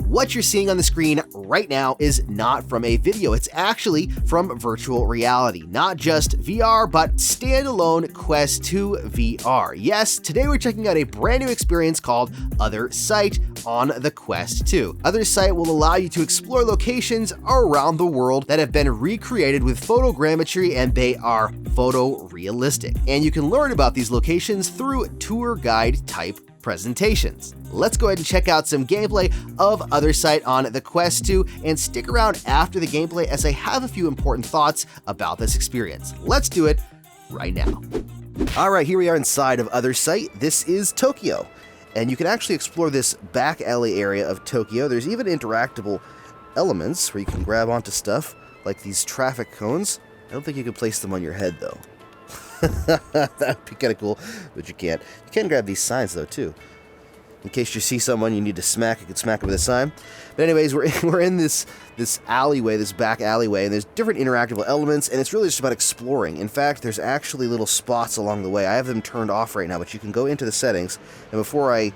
What you're seeing on the screen right now is not from a video, it's actually from virtual reality. Not just VR, but standalone Quest 2 VR. Yes, today we're checking out a brand new experience called Othersight on the Quest 2. Othersight will allow you to explore locations around the world that have been recreated with photogrammetry, and they are photorealistic. And you can learn about these locations through tour guide type presentations. Let's go ahead and check out some gameplay of Othersight on the Quest 2, and stick around after the gameplay as I have a few important thoughts about this experience. Let's do it right now. Alright, here we are inside of Othersight. This is Tokyo, and you can actually explore this back alley area of Tokyo. There's even interactable elements where you can grab onto stuff, like these traffic cones. I don't think you can place them on your head, though. That would be kind of cool, but you can't. You can grab these signs, though, too. In case you see someone you need to smack, you can smack them with a sign. But anyways, we're in this alleyway, this back alleyway, and there's different interactable elements, and it's really just about exploring. In fact, there's actually little spots along the way. I have them turned off right now, but you can go into the settings. And before I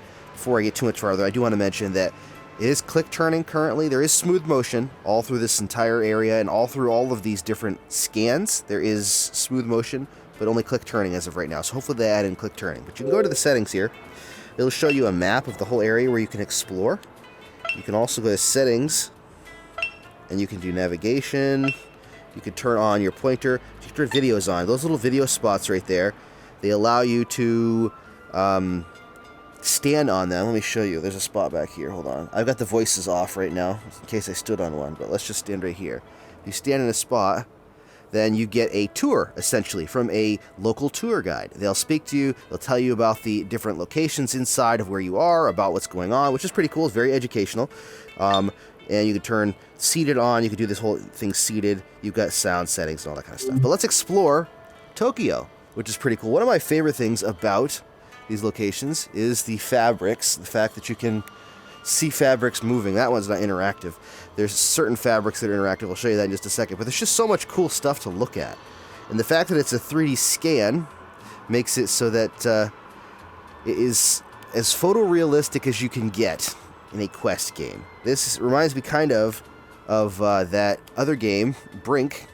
get too much farther, I do want to mention that it is click turning currently. There is smooth motion all through this entire area, and all through all of these different scans. There is smooth motion, but only click turning as of right now. So hopefully they add in click turning. But you can go to the settings here. It'll show you a map of the whole area where you can explore. You can also go to settings, and you can do navigation. You can turn on your pointer. You can turn videos on. Those little video spots right there, they allow you to stand on them. Let me show you. There's a spot back here. Hold on. I've got the voices off right now, in case I stood on one, but let's just stand right here. If you stand in a spot, then you get a tour, essentially, from a local tour guide. They'll speak to you, they'll tell you about the different locations inside of where you are, about what's going on, which is pretty cool. It's very educational. And you can turn seated on, you can do this whole thing seated. You've got sound settings and all that kind of stuff. But let's explore Tokyo, which is pretty cool. One of my favorite things about these locations is the fabrics, the fact that you can see fabrics moving. That one's not interactive. There's certain fabrics that are interactive. I'll show you that in just a second. But there's just so much cool stuff to look at. And the fact that it's a 3D scan makes it so that it is as photorealistic as you can get in a Quest game. This reminds me kind of that other game, Brink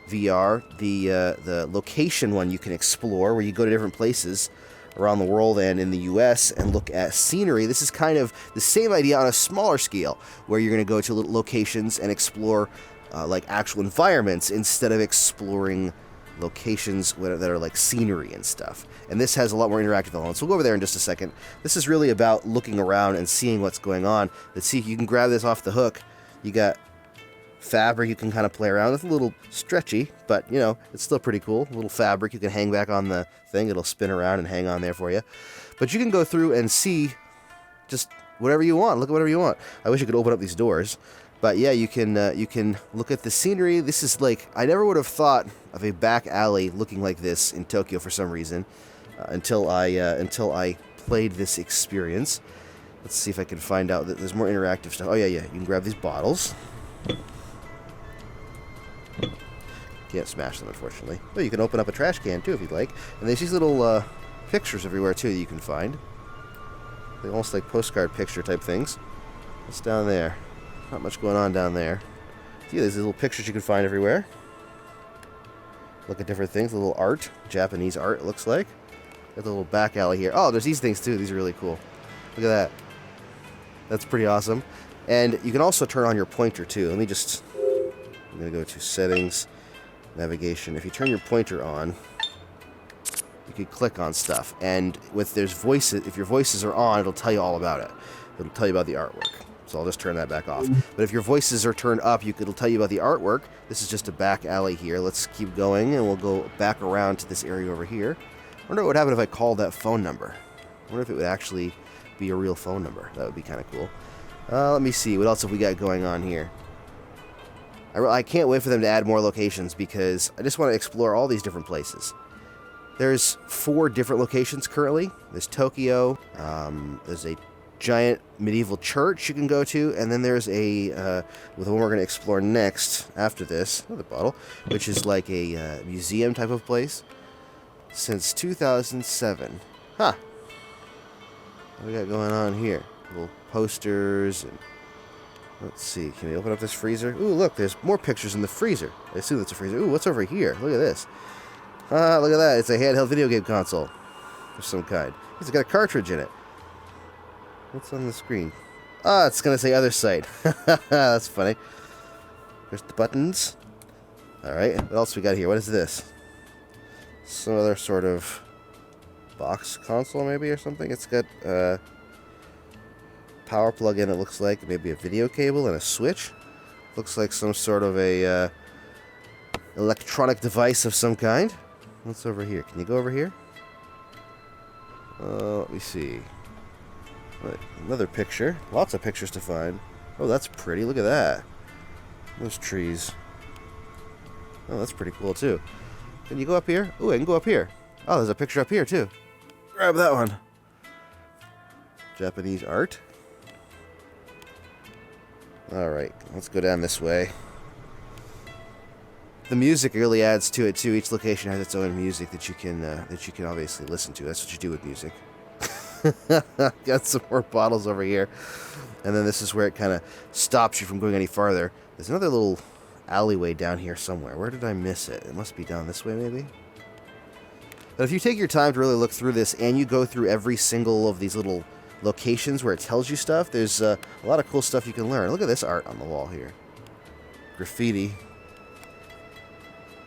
VR, the location one you can explore, where you go to different places around the world and in the US and look at scenery. This is kind of the same idea on a smaller scale, where you're going to go to little locations and explore like actual environments instead of exploring locations that are like scenery and stuff. And this has a lot more interactive elements. We'll go over there in just a second. This is really about looking around and seeing what's going on. Let's see if you can grab this off the hook. You got fabric you can kind of play around with. A little stretchy, but you know, it's still pretty cool. A little fabric you can hang back on the thing. It'll spin around and hang on there for you. But you can go through and see just whatever you want. Look at whatever you want. I wish you could open up these doors. But yeah, you can look at the scenery. This is like, I never would have thought of a back alley looking like this in Tokyo for some reason, until I played this experience. Let's see if I can find out that there's more interactive stuff. Oh yeah, you can grab these bottles. Can't smash them, unfortunately. But you can open up a trash can, too, if you'd like. And there's these little pictures everywhere, too, that you can find. They're almost like postcard picture type things. What's down there? Not much going on down there. See, there's little pictures you can find everywhere. Look at different things. A little art. Japanese art, it looks like. Got the little back alley here. Oh, there's these things, too. These are really cool. Look at that. That's pretty awesome. And you can also turn on your pointer, too. Let me just... I'm going to go to settings, navigation. If you turn your pointer on, you can click on stuff. And if your voices are on, it'll tell you all about it. It'll tell you about the artwork. So I'll just turn that back off. But if your voices are turned up, it'll tell you about the artwork. This is just a back alley here. Let's keep going, and we'll go back around to this area over here. I wonder what would happen if I called that phone number. I wonder if it would actually be a real phone number. That would be kind of cool. Let me see. What else have we got going on here? I can't wait for them to add more locations, because I just want to explore all these different places. There's 4 different locations currently. There's Tokyo. There's a giant medieval church you can go to, and then there's the one we're going to explore next after this, another bottle, which is like a museum type of place. Since 2007. Huh. What we got going on here? Little posters and Let's see. Can we open up this freezer? Ooh, look. There's more pictures in the freezer. I assume it's a freezer. Ooh, what's over here? Look at this. Ah, look at that. It's a handheld video game console of some kind. It's got a cartridge in it. What's on the screen? Ah, it's going to say other side. That's funny. There's the buttons. Alright, what else we got here? What is this? Some other sort of box console, maybe, or something? It's got power plug-in, it looks like. Maybe a video cable and a switch. Looks like some sort of a electronic device of some kind. What's over here? Can you go over here? Let me see. Another picture. Lots of pictures to find. Oh, that's pretty. Look at that. Those trees. Oh, that's pretty cool, too. Can you go up here? Ooh, I can go up here. Oh, there's a picture up here, too. Grab that one. Japanese art. Alright, let's go down this way. The music really adds to it, too. Each location has its own music that you can obviously listen to. That's what you do with music. Got some more bottles over here. And then this is where it kind of stops you from going any farther. There's another little alleyway down here somewhere. Where did I miss it? It must be down this way, maybe? But if you take your time to really look through this and you go through every single of these little locations where it tells you stuff, there's a lot of cool stuff you can learn. Look at this art on the wall here. Graffiti.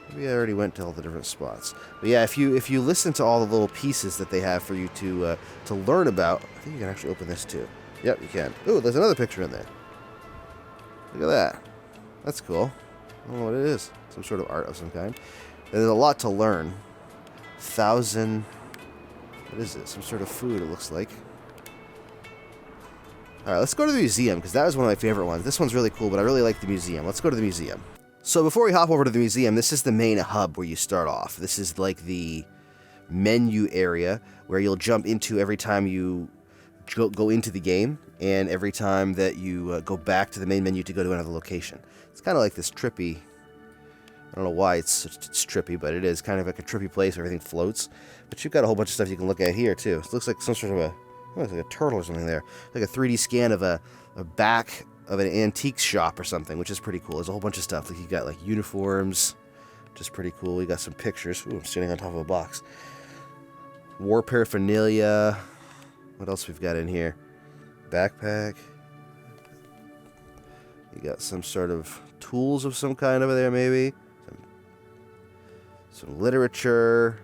Maybe I already went to all the different spots. But yeah, if you listen to all the little pieces that they have for you to learn about, I think you can actually open this too. Yep, you can. Ooh, there's another picture in there. Look at that. That's cool. I don't know what it is. Some sort of art of some kind. There's a lot to learn. 1,000... What is it? Some sort of food, it looks like. Alright, let's go to the museum, because that was one of my favorite ones. This one's really cool, but I really like the museum. Let's go to the museum. So before we hop over to the museum, this is the main hub where you start off. This is like the menu area where you'll jump into every time you go into the game, and every time that you go back to the main menu to go to another location. It's kind of like this trippy... I don't know why it's trippy, but it is kind of like a trippy place where everything floats. But you've got a whole bunch of stuff you can look at here, too. It looks like some sort of a... Oh, it's like a turtle or something there. Like a 3D scan of a back of an antique shop or something, which is pretty cool. There's a whole bunch of stuff. Like you got like uniforms, which is pretty cool. You got some pictures. Ooh, I'm standing on top of a box. War paraphernalia. What else we've got in here? Backpack. You got some sort of tools of some kind over there, maybe. Some literature.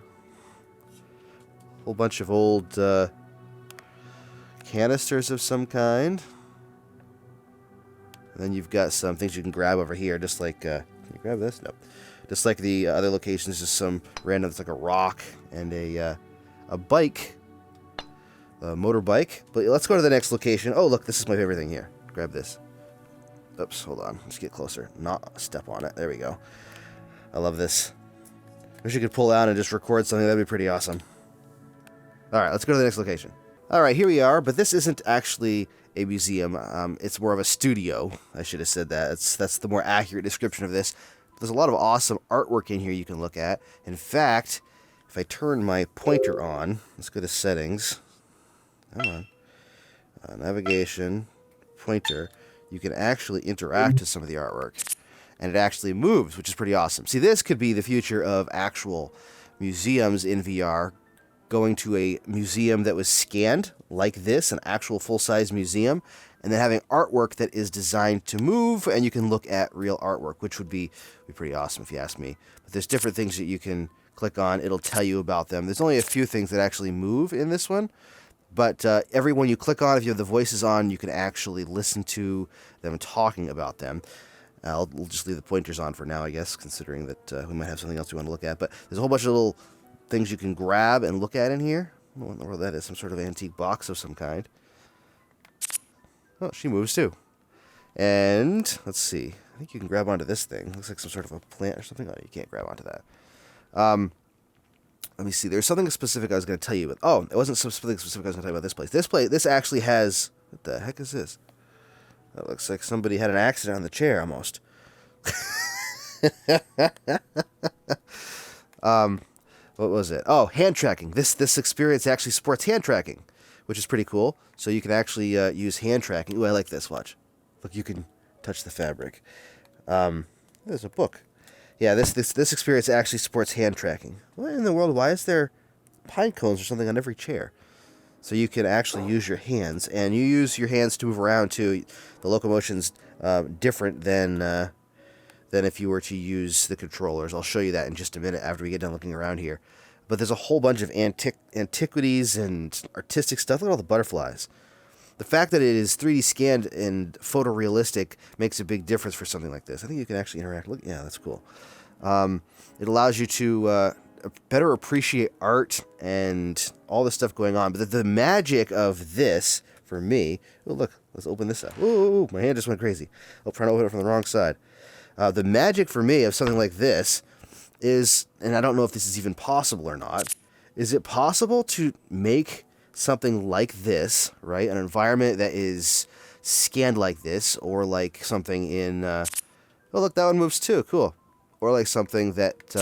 A whole bunch of old canisters of some kind. And then you've got some things you can grab over here, just like... can you grab this? No. Just like the other locations, just some random... It's like a rock and a bike. A motorbike. But let's go to the next location. Oh, look, this is my favorite thing here. Grab this. Oops, hold on. Let's get closer. Not step on it. There we go. I love this. Wish you could pull out and just record something. That'd be pretty awesome. Alright, let's go to the next location. Alright, here we are, but this isn't actually a museum. It's more of a studio. I should have said that. That's the more accurate description of this. There's a lot of awesome artwork in here you can look at. In fact, if I turn my pointer on, let's go to settings. Come on. Navigation, pointer. You can actually interact with some of the artwork. And it actually moves, which is pretty awesome. See, this could be the future of actual museums in VR. Going to a museum that was scanned like this, an actual full-size museum, and then having artwork that is designed to move, and you can look at real artwork, which would be pretty awesome if you ask me. But there's different things that you can click on. It'll tell you about them. There's only a few things that actually move in this one, but every one you click on, if you have the voices on, you can actually listen to them talking about them. We'll just leave the pointers on for now, I guess, considering that we might have something else we want to look at. But there's a whole bunch of little things you can grab and look at in here. I don't know what that is. Some sort of antique box of some kind. Oh, she moves too. And let's see. I think you can grab onto this thing. Looks like some sort of a plant or something. Oh, you can't grab onto that. Let me see. There's something specific I was going to tell you about. Oh, it wasn't something specific I was going to tell you about this place. This actually has... What the heck is this? That looks like somebody had an accident on the chair almost. What was it? Oh, hand tracking. This experience actually supports hand tracking, which is pretty cool. So you can actually use hand tracking. Ooh, I like this. Watch. Look, you can touch the fabric. There's a book. Yeah, this experience actually supports hand tracking. What in the world? Why is there pine cones or something on every chair? So you can actually use your hands, and you use your hands to move around too. The locomotion's different than if you were to use the controllers. I'll show you that in just a minute after we get done looking around here. But there's a whole bunch of antiquities and artistic stuff. Look at all the butterflies. The fact that it is 3D scanned and photorealistic makes a big difference for something like this. I think you can actually interact. Look, yeah, that's cool. It allows you to better appreciate art and all the stuff going on. But the magic of this, for me... Oh, look, let's open this up. Ooh, my hand just went crazy. I'm trying to open it from the wrong side. The magic for me of something like this is, and I don't know if this is even possible or not, is it possible to make something like this, right? An environment that is scanned like this, or like something in... oh, look, that one moves too. Cool. Or like something that...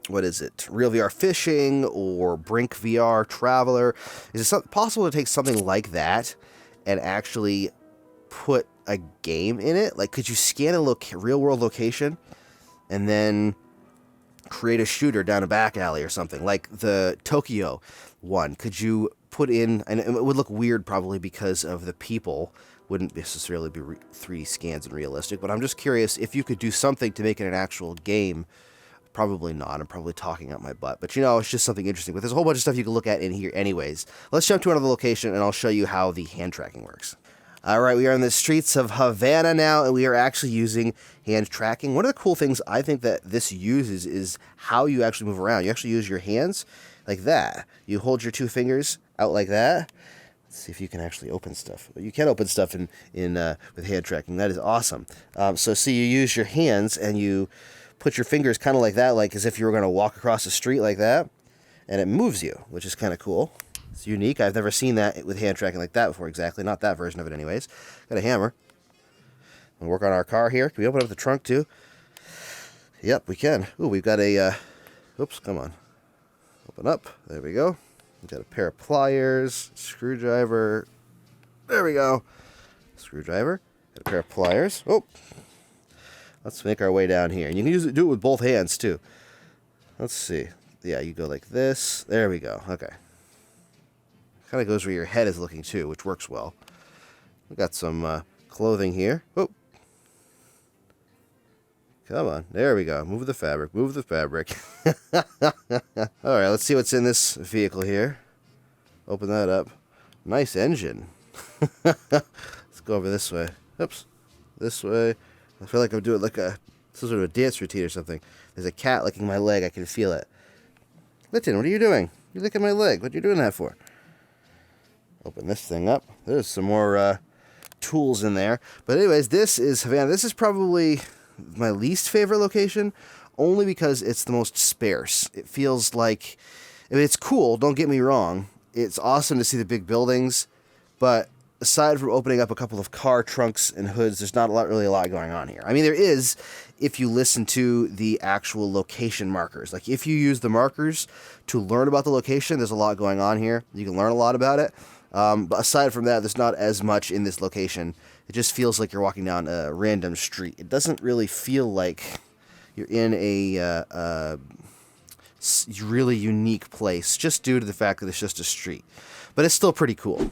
what is it? Real VR Fishing or Brink VR Traveler. Is it possible to take something like that and actually put a game in it? Like, could you scan a real-world location and then create a shooter down a back alley or something? Like the Tokyo one. Could you put in... And it would look weird probably because of the people. Wouldn't necessarily be 3D scans and realistic. But I'm just curious if you could do something to make it an actual game. Probably not. I'm probably talking out my butt. But, you know, it's just something interesting. But there's a whole bunch of stuff you can look at in here anyways. Let's jump to another location, and I'll show you how the hand tracking works. All right, we are in the streets of Havana now, and we are actually using hand tracking. One of the cool things I think that this uses is how you actually move around. You actually use your hands like that. You hold your two fingers out like that. Let's see if you can actually open stuff. You can open stuff with hand tracking. That is awesome. So see, you use your hands, and you... put your fingers kind of like that, like as if you were going to walk across the street like that, and it moves you, which is kind of cool. It's unique. I've never seen that with hand tracking like that before, exactly. Not that version of it anyways. Got a hammer. We'll work on our car here. Can we open up the trunk too? Yep, we can. Ooh, we've got a... oops, come on. Open up. There we go. We've got a pair of pliers, screwdriver. There we go. Screwdriver. Got a pair of pliers. Oh! Let's make our way down here. And you can do it with both hands, too. Let's see. Yeah, you go like this. There we go. Okay. Kind of goes where your head is looking, too, which works well. We got some clothing here. Oh. Come on. There we go. Move the fabric. Move the fabric. All right, let's see what's in this vehicle here. Open that up. Nice engine. Let's go over this way. Oops. This way. I feel like I'm doing like some sort of a dance routine or something. There's a cat licking my leg. I can feel it. Litten, what are you doing? You're licking my leg. What are you doing that for? Open this thing up. There's some more tools in there. But anyways, this is Havana. This is probably my least favorite location, only because it's the most sparse. It feels like... I mean, it's cool, don't get me wrong. It's awesome to see the big buildings, but... aside from opening up a couple of car trunks and hoods, there's not really a lot going on here. I mean, there is if you listen to the actual location markers. Like, if you use the markers to learn about the location, there's a lot going on here. You can learn a lot about it. But aside from that, there's not as much in this location. It just feels like you're walking down a random street. It doesn't really feel like you're in a really unique place, just due to the fact that it's just a street. But it's still pretty cool.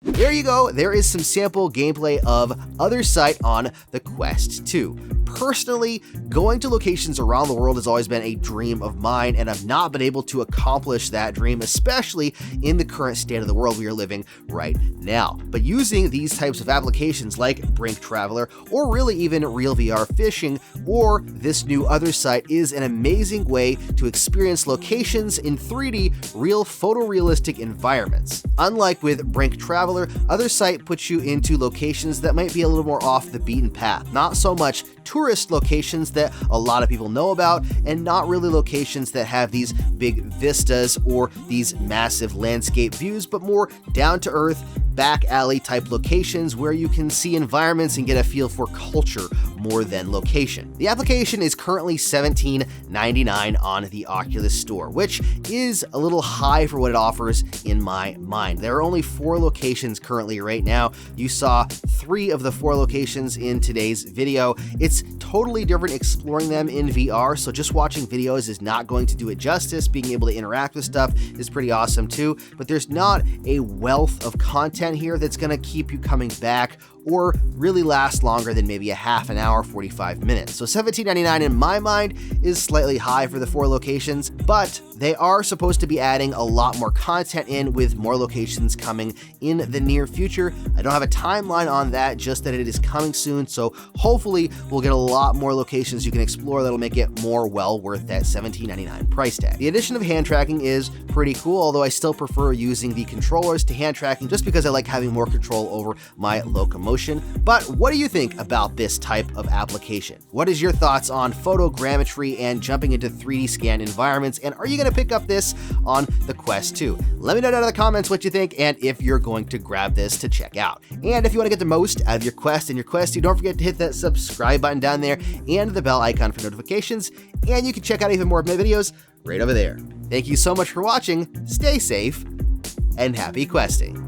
There you go, there is some sample gameplay of Othersight on the Quest 2. Personally, going to locations around the world has always been a dream of mine, and I've not been able to accomplish that dream, especially in the current state of the world we are living right now. But using these types of applications like Brink Traveler, or really even Real VR Fishing, or this new Othersight is an amazing way to experience locations in 3D, real photorealistic environments. Unlike with Brink Traveler, Othersight puts you into locations that might be a little more off the beaten path. Not so much tourist locations that a lot of people know about, and not really locations that have these big vistas or these massive landscape views, but more down-to-earth, back alley type locations where you can see environments and get a feel for culture more than location. The application is currently $17.99 on the Oculus Store, which is a little high for what it offers in my mind. There are only 4 locations currently right now. You saw 3 of the 4 locations in today's video. It's totally different exploring them in VR, so just watching videos is not going to do it justice. Being able to interact with stuff is pretty awesome too, but there's not a wealth of content here that's going to keep you coming back or really last longer than maybe a half an hour, 45 minutes. So $17.99 in my mind is slightly high for the 4 locations, but they are supposed to be adding a lot more content in, with more locations coming in the near future. I don't have a timeline on that, just that it is coming soon, so hopefully we'll get a lot more locations you can explore that'll make it more well worth that $17.99 price tag. The addition of hand tracking is pretty cool, although I still prefer using the controllers to hand tracking just because I like having more control over my locomotion. But what do you think about this type of application? What is your thoughts on photogrammetry and jumping into 3D scan environments? And are you going to pick up this on the Quest 2? Let me know down in the comments what you think and if you're going to grab this to check out. And if you want to get the most out of your Quest and your Quest 2, don't forget to hit that subscribe button down there and the bell icon for notifications. And you can check out even more of my videos right over there. Thank you so much for watching. Stay safe and happy questing.